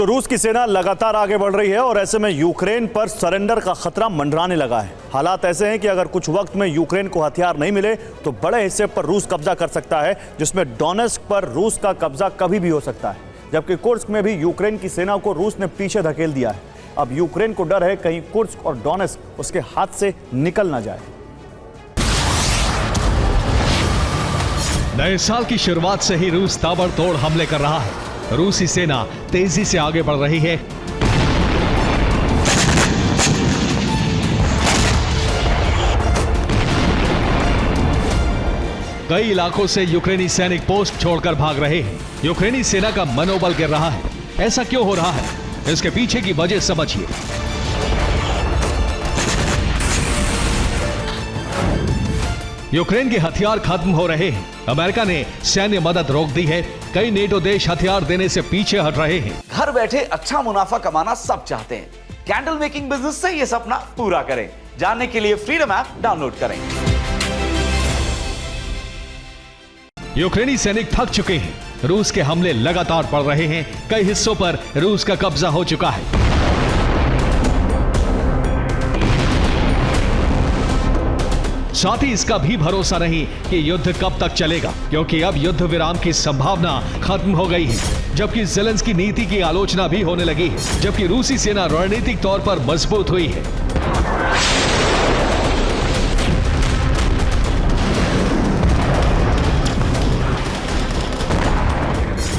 तो रूस की सेना लगातार आगे बढ़ रही है और ऐसे में यूक्रेन पर सरेंडर का खतरा मंडराने लगा है। हालात ऐसे हैं कि अगर कुछ वक्त में यूक्रेन को हथियार नहीं मिले तो बड़े हिस्से पर रूस कब्जा कर सकता है, जिसमें डोनेस्क पर रूस का कब्जा कभी भी हो सकता है। जबकि कुर्स्क में भी यूक्रेन की सेना को रूस ने पीछे धकेल दिया है। अब यूक्रेन को डर है कहीं कुर्स्क और डोनेस्क उसके हाथ से निकल ना जाए। नए साल की शुरुआत से ही रूस ताबड़तोड़ हमले कर रहा है। रूसी सेना तेजी से आगे बढ़ रही है। कई इलाकों से यूक्रेनी सैनिक पोस्ट छोड़कर भाग रहे हैं। यूक्रेनी सेना का मनोबल गिर रहा है। ऐसा क्यों हो रहा है? इसके पीछे की वजह समझिए। यूक्रेन के हथियार खत्म हो रहे हैं। अमेरिका ने सैन्य मदद रोक दी है। कई नेटो देश हथियार देने से पीछे हट रहे हैं। घर बैठे अच्छा मुनाफा कमाना सब चाहते हैं। कैंडल मेकिंग बिजनेस से ये सपना पूरा करें। जानने के लिए फ्रीडम ऐप डाउनलोड करें। यूक्रेनी सैनिक थक चुके हैं। रूस के हमले लगातार बढ़ रहे हैं। कई हिस्सों पर रूस का कब्जा हो चुका है। साथ ही इसका भी भरोसा नहीं कि युद्ध कब तक चलेगा, क्योंकि अब युद्ध विराम की संभावना खत्म हो गई है। जबकि ज़ेलेंस्की नीति की आलोचना भी होने लगी है। जबकि रूसी सेना रणनीतिक तौर पर मजबूत हुई है।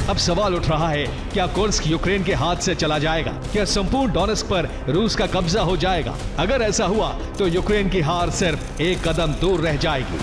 अब सवाल उठ रहा है, क्या कुर्स्क यूक्रेन के हाथ से चला जाएगा? क्या संपूर्ण डोनेस्क पर रूस का कब्जा हो जाएगा? अगर ऐसा हुआ तो यूक्रेन की हार सिर्फ एक कदम दूर रह जाएगी।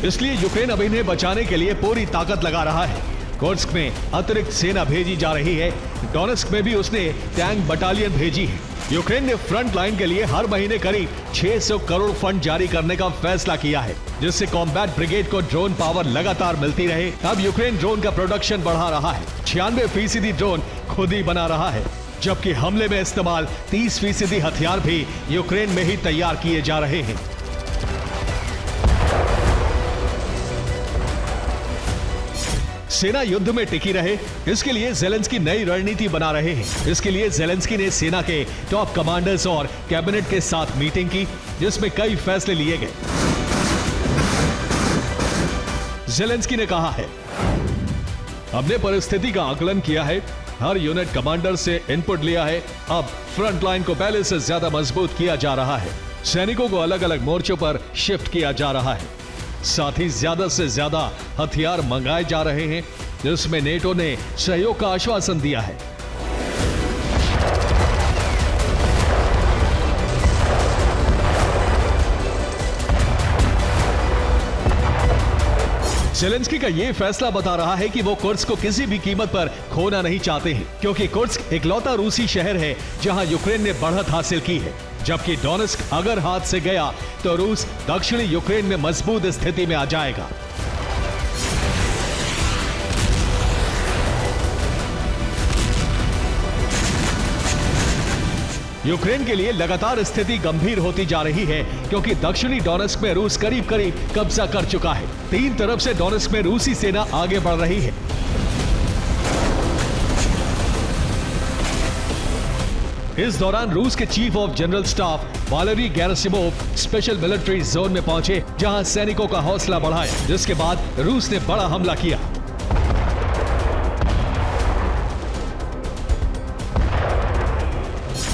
इसलिए यूक्रेन अब इन्हें बचाने के लिए पूरी ताकत लगा रहा है। कुर्स्क में अतिरिक्त सेना भेजी जा रही है। डोनेस्क में भी उसने टैंक बटालियन भेजी है। यूक्रेन ने फ्रंट लाइन के लिए हर महीने करीब 600 करोड़ फंड जारी करने का फैसला किया है, जिससे कॉम्बैट ब्रिगेड को ड्रोन पावर लगातार मिलती रहे। अब यूक्रेन ड्रोन का प्रोडक्शन बढ़ा रहा है। 96% ड्रोन खुद ही बना रहा है, जबकि हमले में इस्तेमाल 30% हथियार भी यूक्रेन में ही तैयार किए जा रहे हैं। सेना युद्ध में टिकी रहे, इसके लिए ज़ेलेंस्की नई रणनीति बना रहे हैं। इसके लिए ज़ेलेंस्की ने सेना के टॉप कमांडर्स और कैबिनेट के साथ मीटिंग की, जिसमें कई फैसले लिए गए। ज़ेलेंस्की ने कहा है, हमने परिस्थिति का आकलन किया है, हर यूनिट कमांडर से इनपुट लिया है। अब फ्रंट लाइन को पहले से ज्यादा मजबूत किया जा रहा है। सैनिकों को अलग अलग मोर्चों पर शिफ्ट किया जा रहा है। साथ ही ज्यादा से ज्यादा हथियार मंगाए जा रहे हैं, जिसमें नेटो ने सहयोग का आश्वासन दिया है। ज़ेलेंस्की का यह फैसला बता रहा है कि वो कुर्स्क को किसी भी कीमत पर खोना नहीं चाहते हैं, क्योंकि कुर्स्क इकलौता रूसी शहर है जहां यूक्रेन ने बढ़त हासिल की है। जबकि डोनेस्क अगर हाथ से गया तो रूस दक्षिणी यूक्रेन में मजबूत स्थिति में आ जाएगा। यूक्रेन के लिए लगातार स्थिति गंभीर होती जा रही है, क्योंकि दक्षिणी डोनेस्क में रूस करीब करीब कब्जा कर चुका है। तीन तरफ से डोनेस्क में रूसी सेना आगे बढ़ रही है। इस दौरान रूस के chief of general staff Valery Gerasimov special military zone में पहुंचे, जहां सैनिकों का हौसला बढ़ाया, जिसके बाद रूस ने बड़ा हमला किया।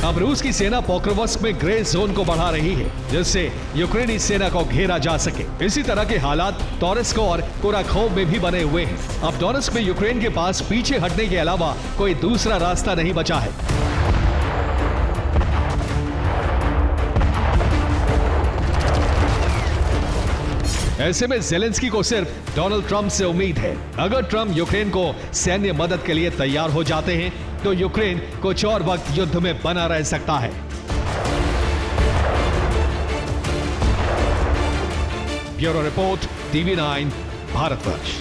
अब रूस की सेना पोक्रोवस्क में ग्रे जोन को बढ़ा रही है, जिससे यूक्रेनी सेना को घेरा जा सके। इसी तरह के हालात टोरेस्क और कुराखोव में भी बने हुए हैं। अब डोनेस्क में यूक्रेन के पास पीछे हटने के अलावा कोई दूसरा रास्ता नहीं बचा है। ऐसे में ज़ेलेंस्की को सिर्फ डोनाल्ड ट्रंप से उम्मीद है। अगर ट्रंप यूक्रेन को सैन्य मदद के लिए तैयार हो जाते हैं तो यूक्रेन कुछ और वक्त युद्ध में बना रह सकता है। Bureau report, TV9 Bharatvarsh.